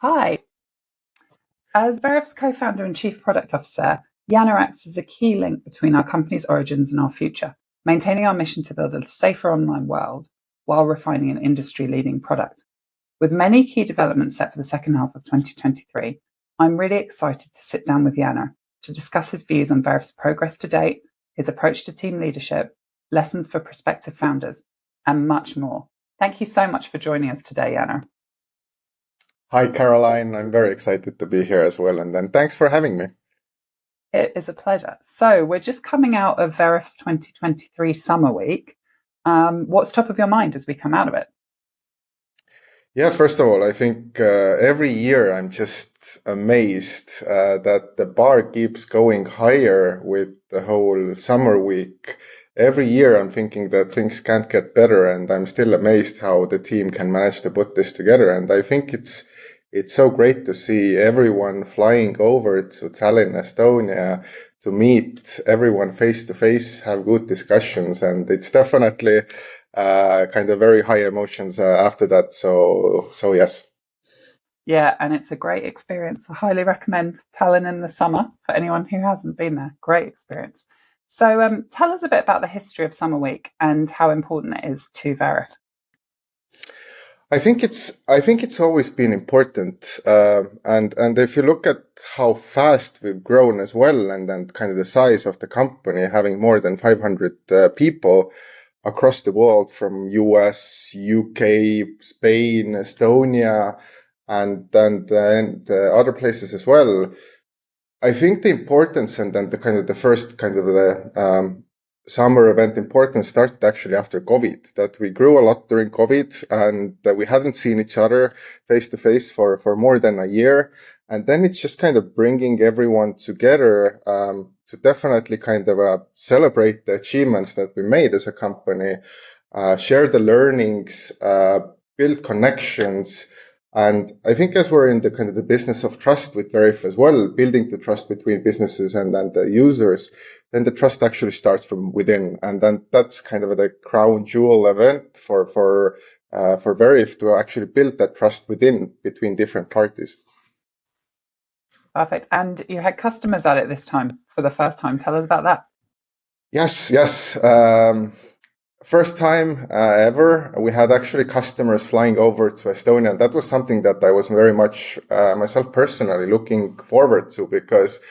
Hi. As Veriff's co-founder and chief product officer, Janer acts as a key link between our company's origins and our future, maintaining our mission to build a safer online world while refining an industry-leading product. With many key developments set for the second half of 2023, I'm really excited to sit down with Janer to discuss his views on Veriff's progress to date, his approach to team leadership, lessons for prospective founders, and much more. Thank you so much for joining us today, Janer. Hi, Caroline. I'm very excited to be here as well. And then thanks for having me. It is a pleasure. So we're just coming out of Veriff's 2023 Summer Week. What's top of your mind as we come out of it? Yeah, first of all, I think every year I'm just amazed that the bar keeps going higher with the whole summer week. Every year I'm thinking that things can't get better, and I'm still amazed how the team can manage to put this together. And I think it's so great to see everyone flying over to Tallinn, Estonia, to meet everyone face to face, have good discussions, and it's definitely kind of very high emotions after that. So yes. Yeah, and it's a great experience. I highly recommend Tallinn in the summer for anyone who hasn't been there. Great experience. So tell us a bit about the history of Summer Week and how important it is to Veriff. I think it's always been important, and if you look at how fast we've grown as well, and kind of the size of the company, having more than 500 people across the world from US, UK, Spain, Estonia, and other places as well. I think the importance and then the kind of the first kind of the summer event importance started actually after COVID, that we grew a lot during COVID and that we hadn't seen each other face to face for more than a year. And then it's just kind of bringing everyone together to definitely kind of celebrate the achievements that we made as a company, share the learnings, build connections. And I think as we're in the kind of the business of trust with Veriff as well, building the trust between businesses and the users, then the trust actually starts from within. And then that's kind of the crown jewel event for Veriff to actually build that trust within between different parties. Perfect. And you had customers at it this time for the first time. Tell us about that. Yes. First time ever, we had actually customers flying over to Estonia. And that was something that I was very much myself personally looking forward to, because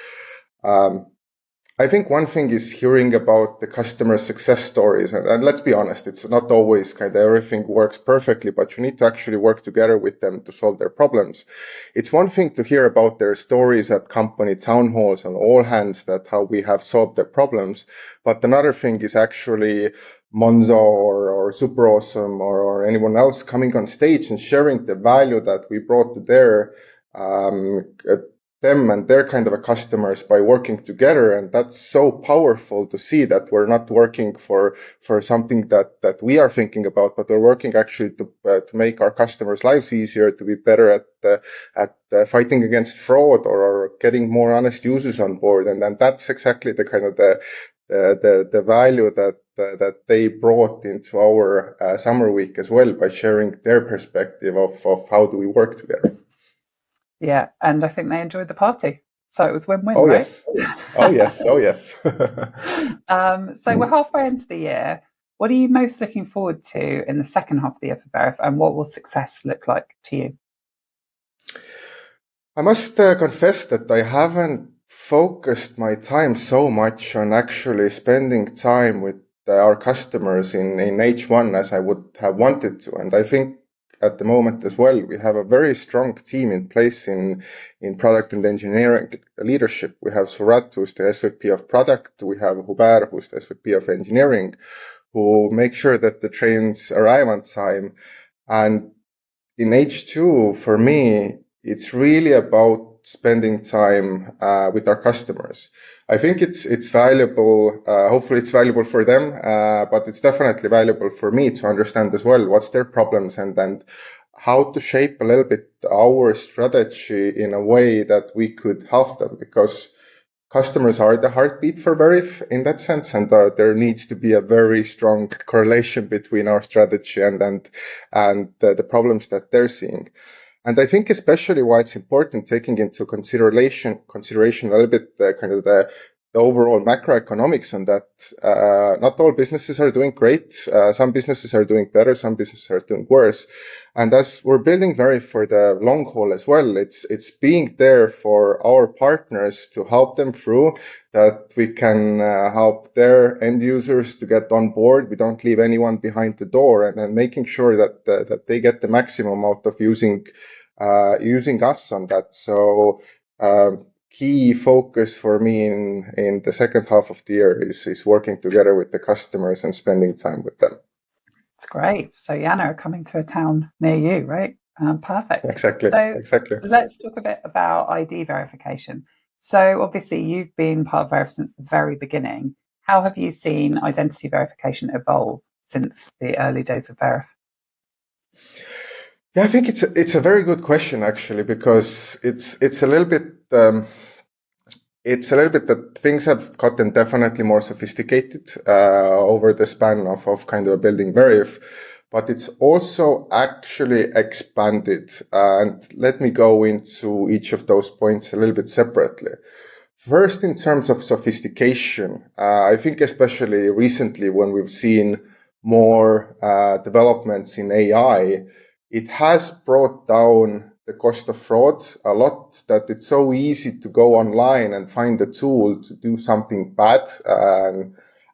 I think one thing is hearing about the customer success stories. And let's be honest, it's not always kind of everything works perfectly, but you need to actually work together with them to solve their problems. It's one thing to hear about their stories at company town halls and all hands, that how we have solved their problems. But another thing is actually Monzo or Super Awesome or anyone else coming on stage and sharing the value that we brought to um, them and their kind of a customers by working together. And that's so powerful to see that we're not working for something that we are thinking about, but we're working actually to make our customers' lives easier, to be better at fighting against fraud, or getting more honest users on board. And then that's exactly the kind of the value that they brought into our summer week as well, by sharing their perspective of how do we work together. Yeah, and I think they enjoyed the party. So it was win-win, Oh right? yes. Oh yes. Oh yes. So we're halfway into the year. What are you most looking forward to in the second half of the year for Veriff, and what will success look like to you? I must confess that I haven't focused my time so much on actually spending time with our customers in H1 as I would have wanted to. And I think at the moment as well, we have a very strong team in place in product and engineering leadership. We have Surat, who's the SVP of product. We have Hubert, who's the SVP of engineering, who make sure that the trains arrive on time. And in H2, for me, it's really about spending time with our customers. I think it's valuable. Hopefully, it's valuable for them, but it's definitely valuable for me to understand as well what's their problems, and then how to shape a little bit our strategy in a way that we could help them, because customers are the heartbeat for Veriff in that sense, and there needs to be a very strong correlation between our strategy and the problems that they're seeing. And I think especially why it's important taking into consideration a little bit the overall macroeconomics on that. Not all businesses are doing great. Some businesses are doing better. Some businesses are doing worse. And as we're building Veriff for the long haul as well, it's being there for our partners to help them through, that we can help their end users to get on board. We don't leave anyone behind the door, and then making sure that they get the maximum out of using us on that. So key focus for me in the second half of the year is working together with the customers and spending time with them. It's great. So Janer coming to a town near you, right? Perfect. Exactly. Let's talk a bit about ID verification. So obviously you've been part of Veriff since the very beginning. How have you seen identity verification evolve since the early days of Veriff? Yeah, I think it's a very good question actually, because it's a little bit that things have gotten definitely more sophisticated over the span of kind of building Veriff, but it's also actually expanded. And let me go into each of those points a little bit separately. First, in terms of sophistication, I think especially recently when we've seen more developments in AI, it has brought down the cost of fraud a lot, that it's so easy to go online and find a tool to do something bad.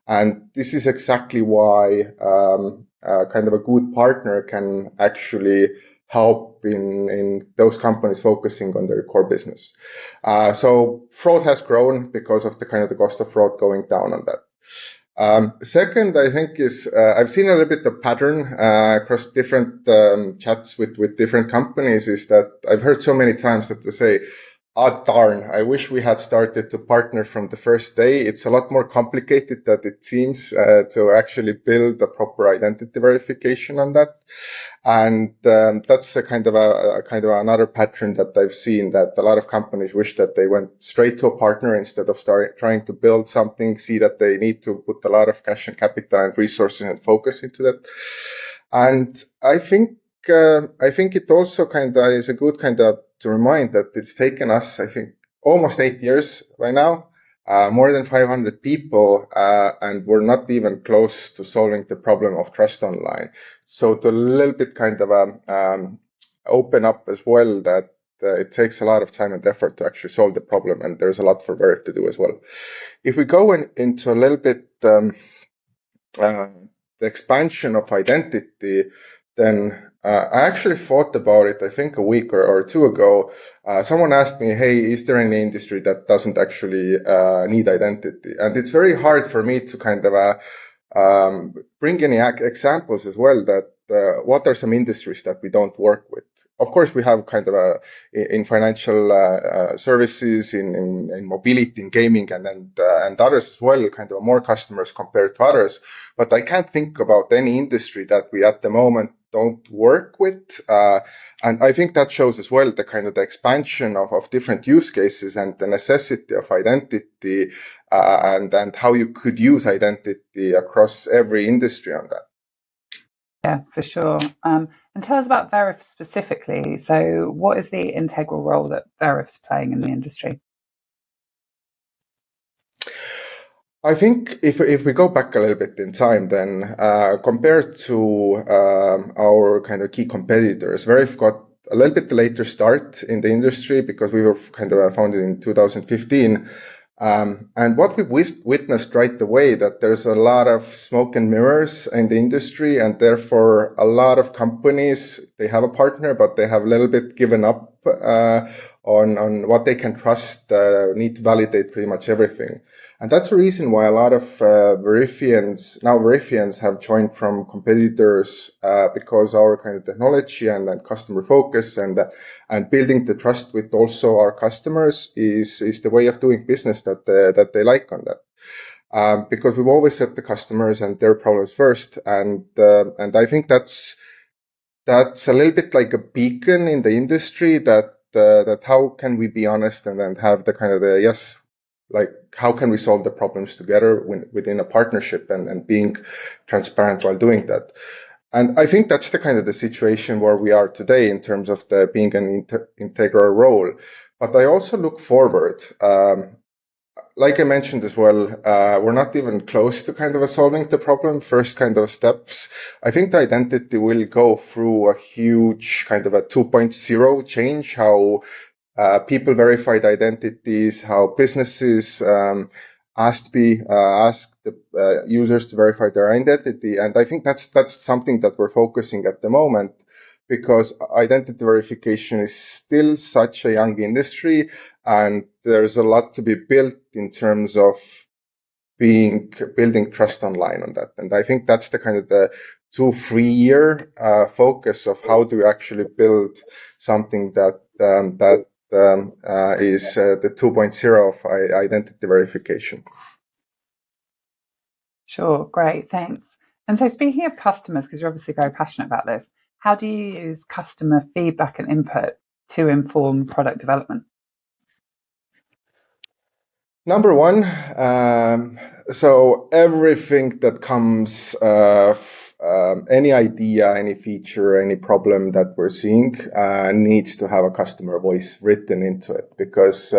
And this is exactly why kind of a good partner can actually help in those companies focusing on their core business. So fraud has grown because of the kind of the cost of fraud going down on that. Second, I think is I've seen a little bit of pattern across different chats with different companies, is that I've heard so many times that they say, "Ah, darn, I wish we had started to partner from the first day. It's a lot more complicated than it seems to actually build a proper identity verification on that." And that's a kind of another pattern that I've seen, that a lot of companies wish that they went straight to a partner instead of trying to build something, see that they need to put a lot of cash and capital and resources and focus into that. And I think it also kind of is a good kind of to remind that it's taken us, I think, almost 8 years by now. More than 500 people, and we're not even close to solving the problem of trust online. So to a little bit kind of open up as well that it takes a lot of time and effort to actually solve the problem, and there's a lot for Veriff to do as well. If we go into a little bit the expansion of identity, then I actually thought about it, I think a week or two ago. Someone asked me, "Hey, is there any industry that doesn't actually need identity?" And it's very hard for me to kind of bring any examples as well, that what are some industries that we don't work with. Of course, we have kind of in financial services, in mobility, in gaming, and others as well, kind of more customers compared to others. But I can't think about any industry that we at the moment don't work with. And I think that shows as well the kind of the expansion of different use cases and the necessity of identity and how you could use identity across every industry on that. Yeah, for sure. And tell us about Veriff specifically. So what is the integral role that Veriff's playing in the industry? I think if we go back a little bit in time, then compared to our kind of key competitors, Veriff got a little bit later start in the industry because we were kind of founded in 2015. And what we witnessed right away, that there's a lot of smoke and mirrors in the industry, and therefore a lot of companies, they have a partner, but they have a little bit given up on what they can trust, need to validate pretty much everything. And that's the reason why a lot of Veriffians have joined from competitors, because our kind of technology and customer focus and building the trust with also our customers is the way of doing business that they like on that. Because we've always set the customers and their problems first, and I think that's a little bit like a beacon in the industry that how can we be honest and then have the kind of the yes. Like, how can we solve the problems together within a partnership and being transparent while doing that? And I think that's the kind of the situation where we are today in terms of the being an integral role. But I also look forward. Like I mentioned as well, we're not even close to kind of solving the problem. First kind of steps. I think the identity will go through a huge kind of a 2.0 change, how people verified identities, how businesses ask the users to verify their identity, and I think that's something that we're focusing at the moment, because identity verification is still such a young industry, and there's a lot to be built in terms of building trust online on that. And I think that's the kind of the 2-3 year focus of how do we actually build something that is the 2.0 of identity verification. Sure, great, thanks. And so speaking of customers, because you're obviously very passionate about this, how do you use customer feedback and input to inform product development? Number one, so everything that comes, any idea, any feature, any problem that we're seeing needs to have a customer voice written into it, because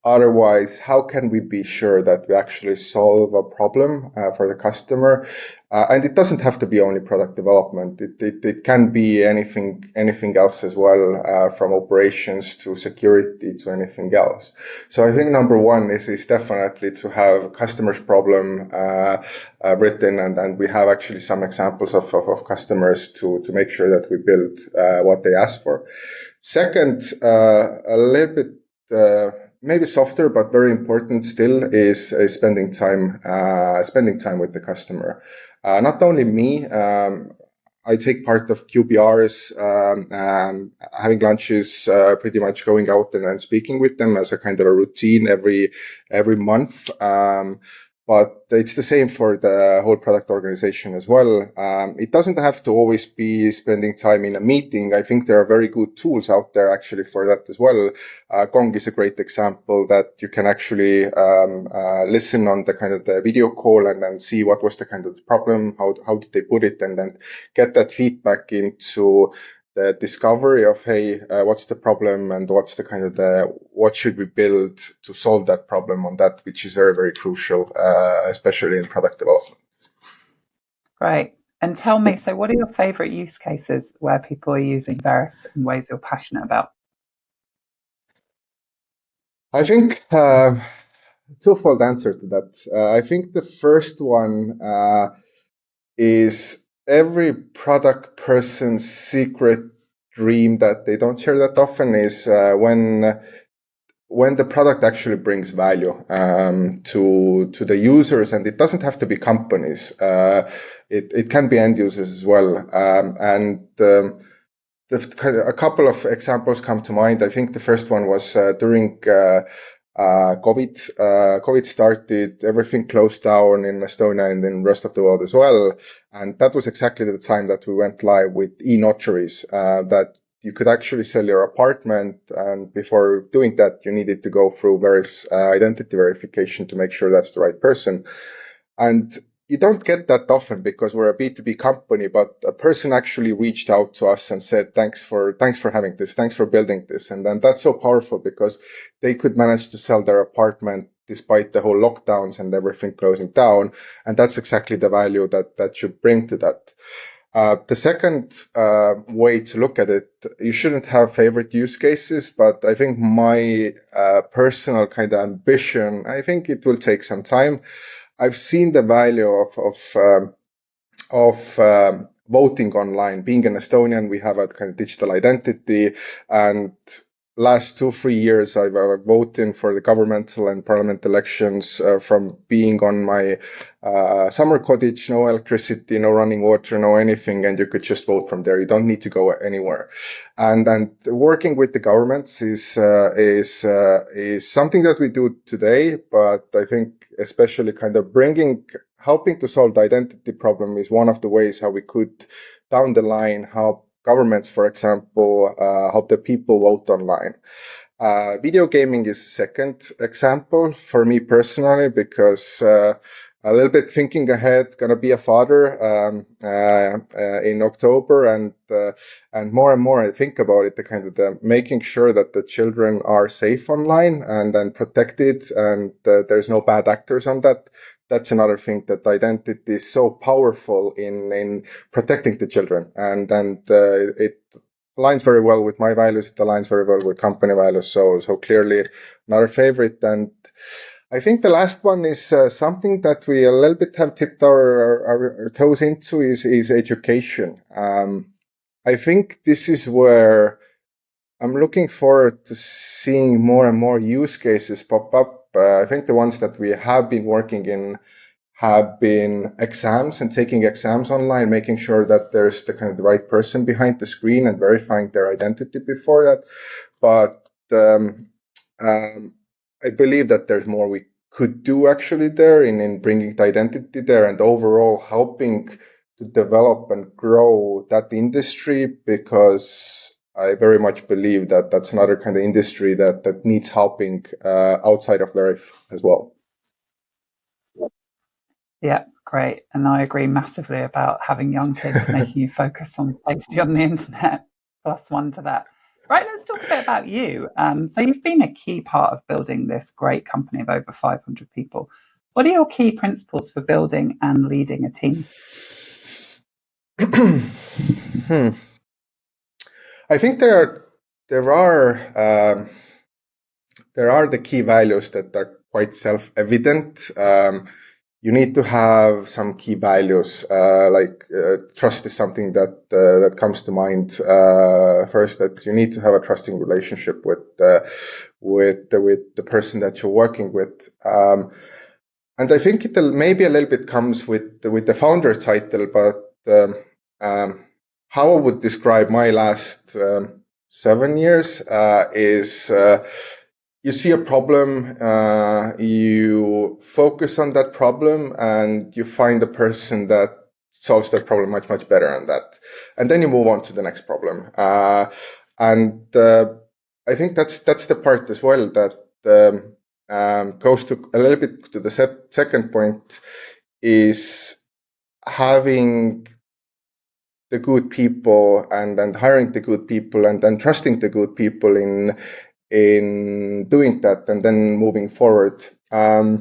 otherwise, how can we be sure that we actually solve a problem for the customer? And it doesn't have to be only product development. It can be anything else as well, from operations to security to anything else. So I think number one is definitely to have customers' problem written, and we have actually some examples of customers to make sure that we build what they ask for. Second, a little bit maybe softer, but very important still is spending time with the customer. Not only me, I take part of QBRs, having lunches, pretty much going out and speaking with them as a kind of a routine every month. But it's the same for the whole product organization as well. It doesn't have to always be spending time in a meeting. I think there are very good tools out there actually for that as well. Gong is a great example that you can actually listen on the kind of the video call and then see what was the kind of the problem, how did they put it, and then get that feedback into the discovery of, hey, what's the problem and what's the kind of what should we build to solve that problem on that, which is very, very crucial, especially in product development. Great. And tell me, so what are your favorite use cases where people are using Veriff in ways you're passionate about? I think twofold answer to that. I think the first one is every product person's secret dream that they don't share that often is when the product actually brings value to the users, and it doesn't have to be companies. It can be end users as well. A couple of examples come to mind. I think the first one was during COVID. COVID started, everything closed down in Estonia and in the rest of the world as well. And that was exactly the time that we went live with e-notaries, that you could actually sell your apartment. And before doing that, you needed to go through Veriff's identity verification to make sure that's the right person. And you don't get that often because we're a B2B company, but a person actually reached out to us and said, thanks for having this, thanks for building this. And then that's so powerful because they could manage to sell their apartment despite the whole lockdowns and everything closing down. And that's exactly the value that you bring to that. The second way to look at it, you shouldn't have favorite use cases, but I think my personal kind of ambition, I think it will take some time. I've seen the value of voting online. Being an Estonian, we have a kind of digital identity, and last 2-3 years, I've voted for the governmental and parliament elections from being on my summer cottage, no electricity, no running water, no anything, and you could just vote from there. You don't need to go anywhere. And working with the governments is something that we do today, but I think especially kind of helping to solve the identity problem is one of the ways how we could down the line help governments, for example, help the people vote online. Video gaming is a second example for me personally, because a little bit thinking ahead, gonna be a father in October, and more I think about it, the kind of the making sure that the children are safe online and protected, and there's no bad actors on that. That's another thing, that identity is so powerful in protecting the children, and it aligns very well with my values. It aligns very well with company values. So clearly another favorite. And I think the last one is something that we a little bit have tipped our toes into is education. I think this is where I'm looking forward to seeing more and more use cases pop up. I think the ones that we have been working in have been exams and taking exams online, making sure that there's the kind of the right person behind the screen and verifying their identity before that. But I believe that there's more we could do actually there in bringing the identity there and overall helping to develop and grow that industry, because I very much believe that that's another kind of industry that needs helping outside of Veriff as well. Yeah, great. And I agree massively about having young kids making you focus on safety on the internet. Plus one to that. Right, let's talk a bit about you. So you've been a key part of building this great company of over 500 people. What are your key principles for building and leading a team? I think there are the key values that are quite self-evident. You need to have some key values, like trust is something that comes to mind first. That you need to have a trusting relationship with the person that you're working with, and I think it maybe a little bit comes with the founder title. But how I would describe my last 7 years is. You see a problem, you focus on that problem, and you find a person that solves that problem much, much better than that. And then you move on to the next problem. And I think that's the part as well that goes to a little bit to the second point, is having the good people and hiring the good people and then trusting the good people in doing that and then moving forward. I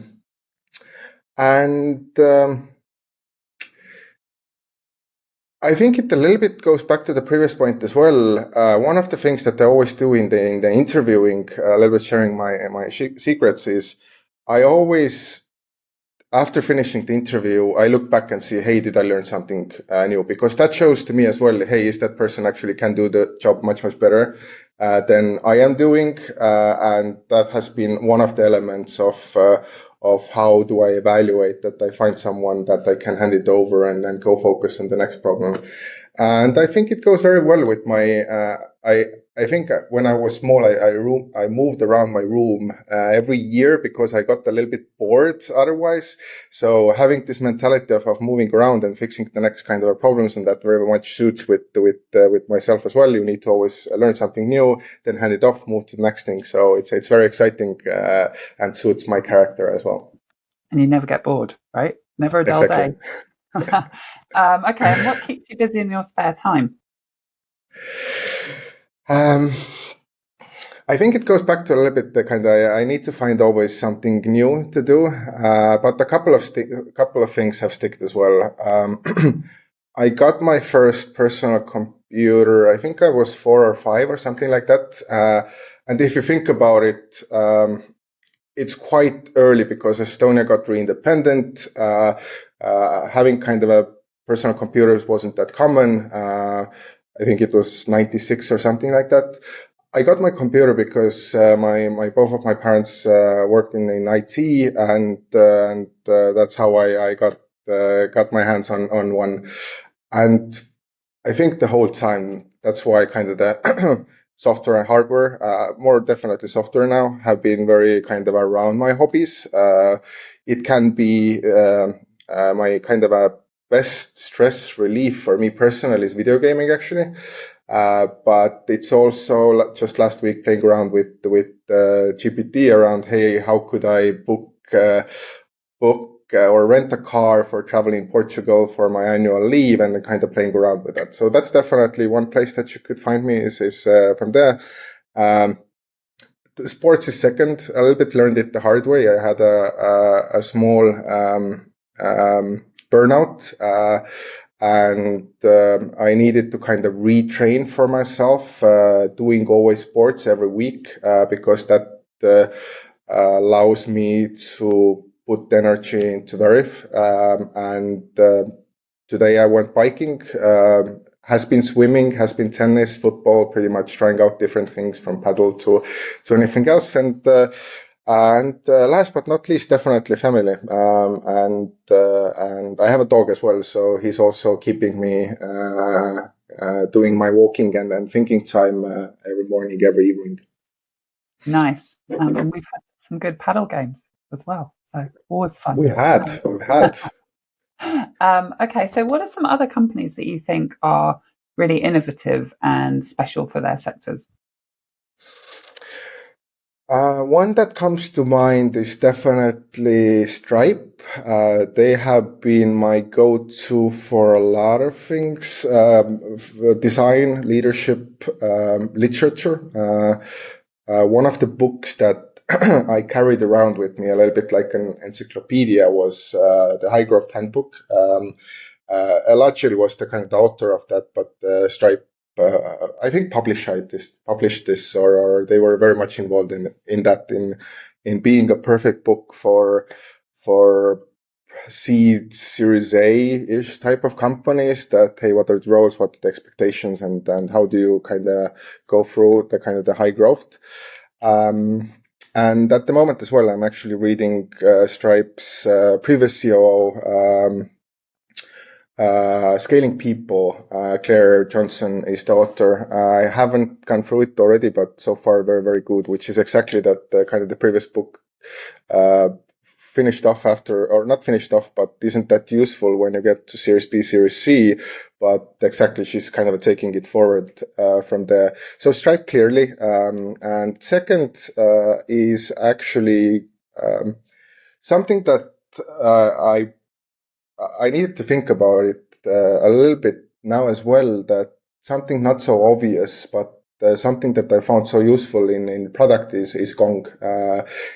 think it a little bit goes back to the previous point as well. One of the things that I always do in the interviewing, a little bit sharing my secrets, is I always, after finishing the interview, I look back and see, hey, did I learn something new? Because that shows to me as well, hey, is that person actually can do the job much, much better than I am doing? And that has been one of the elements of how do I evaluate that I find someone that I can hand it over and then go focus on the next problem. And I think it goes very well with my, I think when I was small, I moved around my room every year because I got a little bit bored otherwise. So having this mentality of moving around and fixing the next kind of problems, and that very much suits with myself as well. You need to always learn something new, then hand it off, move to the next thing. So it's very exciting and suits my character as well. And you never get bored, right? Never a dull day. Okay, and what keeps you busy in your spare time? I think it goes back to a little bit the kind of, I need to find always something new to do, but a couple of things have stuck as well. I got my first personal computer, I think I was 4 or 5 or something like that. And if you think about it, it's quite early because Estonia got re-independent. Having kind of a personal computers wasn't that common. I think it was 96 or something like that. I got my computer because both of my parents worked in IT, and that's how I got my hands on one. And I think the whole time, that's why kind of the software and hardware, more definitely software now, have been very kind of around my hobbies. It can be my kind of a best stress relief for me personally is video gaming actually. But it's also just last week playing around with GPT around, hey, how could I book or rent a car for traveling Portugal for my annual leave and kind of playing around with that. So that's definitely one place that you could find me is from there. The sports is second. A little bit learned it the hard way. I had a small burnout, and I needed to kind of retrain for myself, doing always sports every week, because that allows me to put energy into Veriff. And today I went biking. Has been swimming, has been tennis, football, pretty much trying out different things from paddle to anything else. And last but not least, definitely family. And I have a dog as well, so he's also keeping me doing my walking and thinking time every morning, every evening. Nice. And we've had some good paddle games as well, so always fun. We've had. Okay, so what are some other companies that you think are really innovative and special for their sectors? One that comes to mind is definitely Stripe. They have been my go-to for a lot of things, design, leadership, literature. One of the books that I carried around with me a little bit like an encyclopedia was the High Growth Handbook. Alachil was the kind of the author of that, but Stripe, I think, published this, or they were very much involved in that, in being a perfect book for seed Series A-ish type of companies. That, hey, what are the roles, what are the expectations, and how do you kind of go through the kind of the high growth. And at the moment as well, I'm actually reading Stripe's previous COO, Scaling People. Claire Johnson is the author. I haven't gone through it already, but so far very, very good, which is exactly that kind of the previous book finished off after, or not finished off, but isn't that useful when you get to Series B, Series C. But exactly, she's kind of taking it forward from there. So Stripe clearly. And second is actually something that I needed to think about it a little bit now as well, that something not so obvious, but something that I found so useful in product is Gong,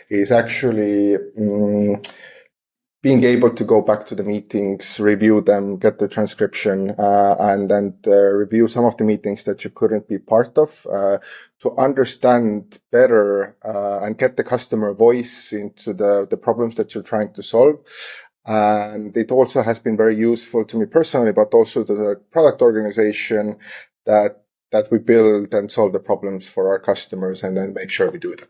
is actually being able to go back to the meetings, review them, get the transcription, and then review some of the meetings that you couldn't be part of, to understand better and get the customer voice into the problems that you're trying to solve. And it also has been very useful to me personally, but also to the product organization, that we build and solve the problems for our customers and then make sure we do it.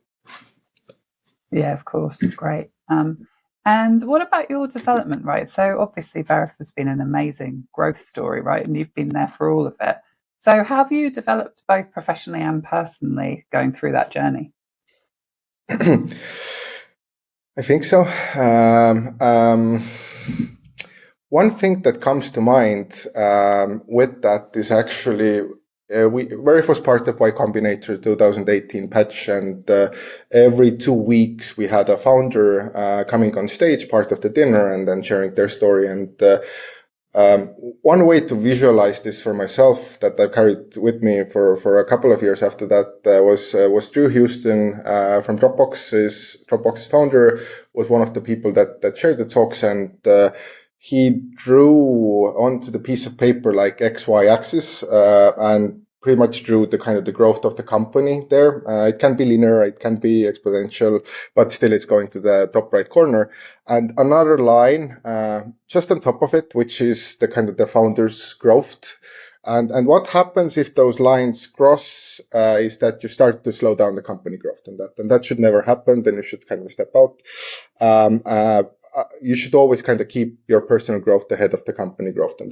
Yeah, of course. Great. And what about your development, right? So obviously Veriff has been an amazing growth story, right? And you've been there for all of it. So how have you developed both professionally and personally going through that journey? I think so. One thing that comes to mind with that is actually Veriff was part of Y Combinator 2018 patch, and every 2 weeks we had a founder coming on stage, part of the dinner, and then sharing their story. And one way to visualize this for myself that I carried with me for a couple of years after that was Drew Houston from Dropbox's founder, was one of the people that shared the talks, and he drew onto the piece of paper like XY axis and pretty much drew the kind of the growth of the company there. It can be linear, it can be exponential, but still it's going to the top right corner. And another line just on top of it, which is the kind of the founder's growth. And what happens if those lines cross is that you start to slow down the company growth, and that should never happen. Then you should kind of step out. You should always kind of keep your personal growth ahead of the company growth, and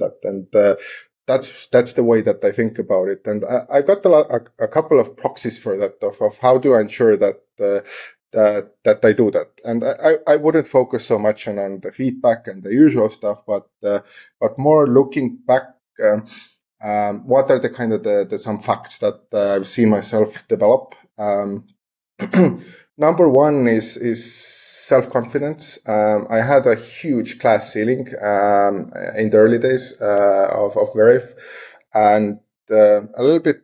that's the way that I think about it. And I've got a couple of proxies for that of how do I ensure that I do that. And I wouldn't focus so much on the feedback and the usual stuff, but more looking back. What are the kind of the some facts that I've seen myself develop? Number one is self-confidence. I had a huge class ceiling in the early days of Veriff, and a little bit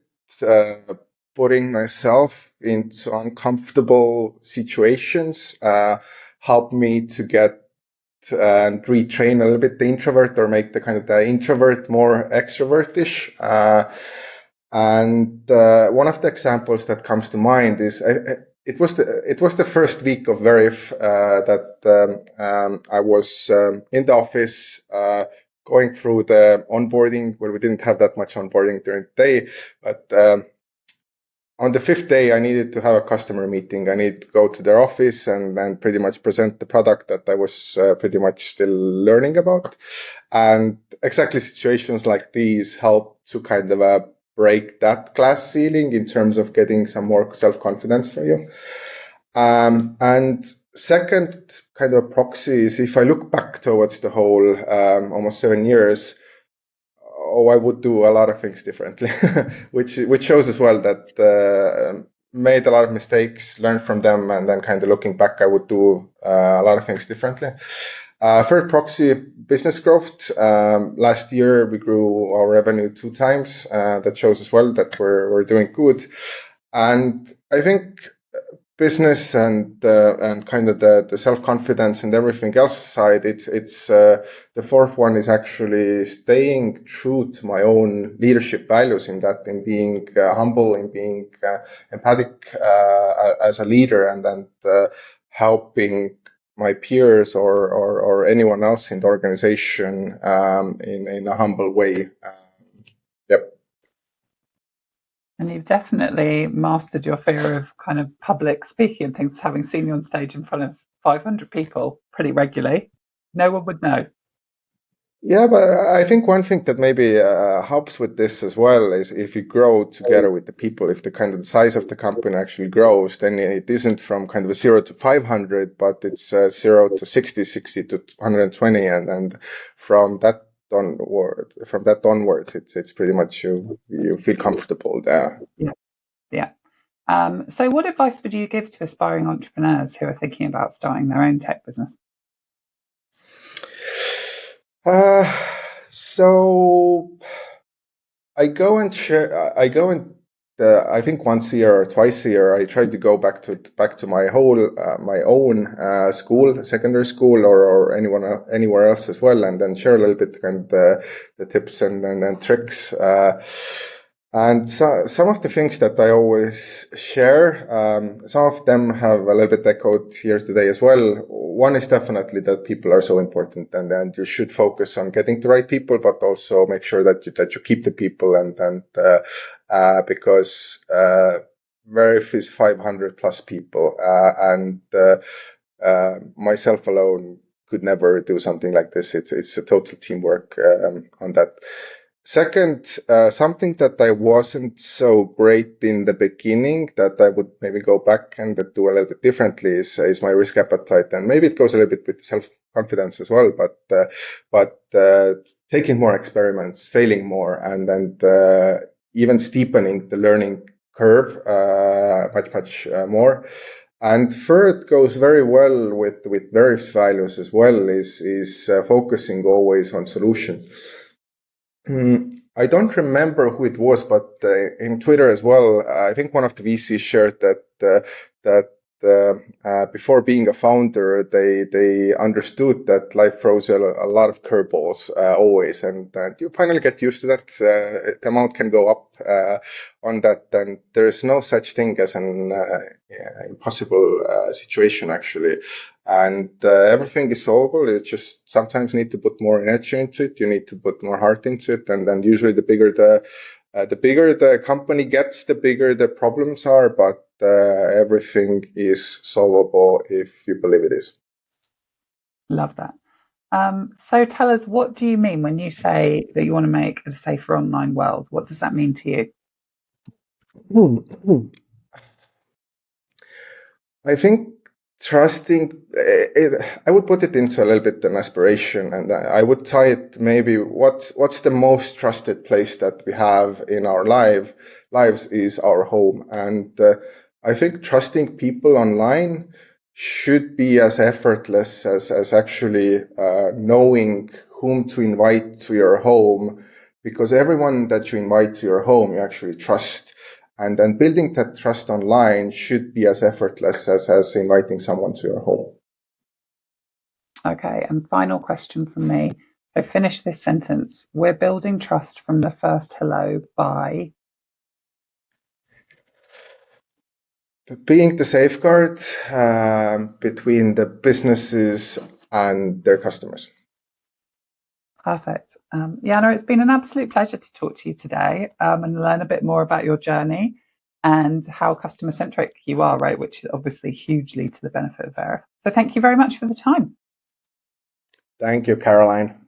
putting myself into uncomfortable situations helped me to get and retrain a little bit the introvert, or make the kind of the introvert more extrovertish. And one of the examples that comes to mind is it was the first week of Veriff that I was in the office going through the onboarding, where we didn't have that much onboarding during the day, but on the fifth day, I needed to have a customer meeting. I needed to go to their office and then pretty much present the product that I was pretty much still learning about. And exactly situations like these help to kind of break that glass ceiling in terms of getting some more self-confidence for you. And second kind of proxy is, if I look back towards the whole almost 7 years, I would do a lot of things differently, which shows as well that made a lot of mistakes, learned from them, and then kind of looking back, I would do a lot of things differently. Third proxy, business growth. Last year we grew our revenue 2 times. That shows as well that we're doing good. And I think business and kind of the self-confidence and everything else side, it's the fourth one is actually staying true to my own leadership values, in being humble, in being empathic as a leader, and then helping my peers or anyone else in the organization in a humble way. Yep. And you've definitely mastered your fear of kind of public speaking and things, having seen you on stage in front of 500 people pretty regularly. No one would know. Yeah, but I think one thing that maybe helps with this as well is, if you grow together with the people, if the kind of the size of the company actually grows, then it isn't from kind of a 0 to 500, but it's 0 to 60, 60 to 120, and from that onwards, it's pretty much you feel comfortable there. Yeah. So what advice would you give to aspiring entrepreneurs who are thinking about starting their own tech business? So I go and share. I think once a year or twice a year, I try to go back to my own school, secondary school, or anywhere else as well, and then share a little bit kind of the tips and tricks. And so, some of the things that I always share, some of them have a little bit echoed here today as well. One is definitely that people are so important, and you should focus on getting the right people, but also make sure that you keep the people, and because Veriff is 500 plus people, and myself alone could never do something like this. It's a total teamwork on that. Second, something that I wasn't so great in the beginning, that I would maybe go back and do a little bit differently, is my risk appetite, and maybe it goes a little bit with self-confidence as well. But taking more experiments, failing more, and even steepening the learning curve much more. And third goes very well with Veriff's values as well, is focusing always on solutions. I don't remember who it was, but in Twitter as well, I think one of the VCs shared that before being a founder, they understood that life throws a lot of curveballs always, and you finally get used to that. The amount can go up on that, and there is no such thing as an impossible situation actually. And everything is solvable. You just sometimes need to put more energy into it. You need to put more heart into it, and then usually the bigger the company gets, the bigger the problems are. But everything is solvable if you believe it is. Love that. So tell us, what do you mean when you say that you want to make a safer online world? What does that mean to you? I think trusting it, I would put it into a little bit an aspiration, and I would tie it maybe what's the most trusted place that we have in our lives is our home. And I think trusting people online should be as effortless as actually knowing whom to invite to your home, because everyone that you invite to your home, you actually trust. And then building that trust online should be as effortless as inviting someone to your home. Okay, and final question from me. So finish this sentence. We're building trust from the first hello by... Being the safeguard between the businesses and their customers. Perfect. Janer, it's been an absolute pleasure to talk to you today and learn a bit more about your journey and how customer-centric you are, right, which is obviously hugely to the benefit of Veriff. So thank you very much for the time. Thank you, Caroline.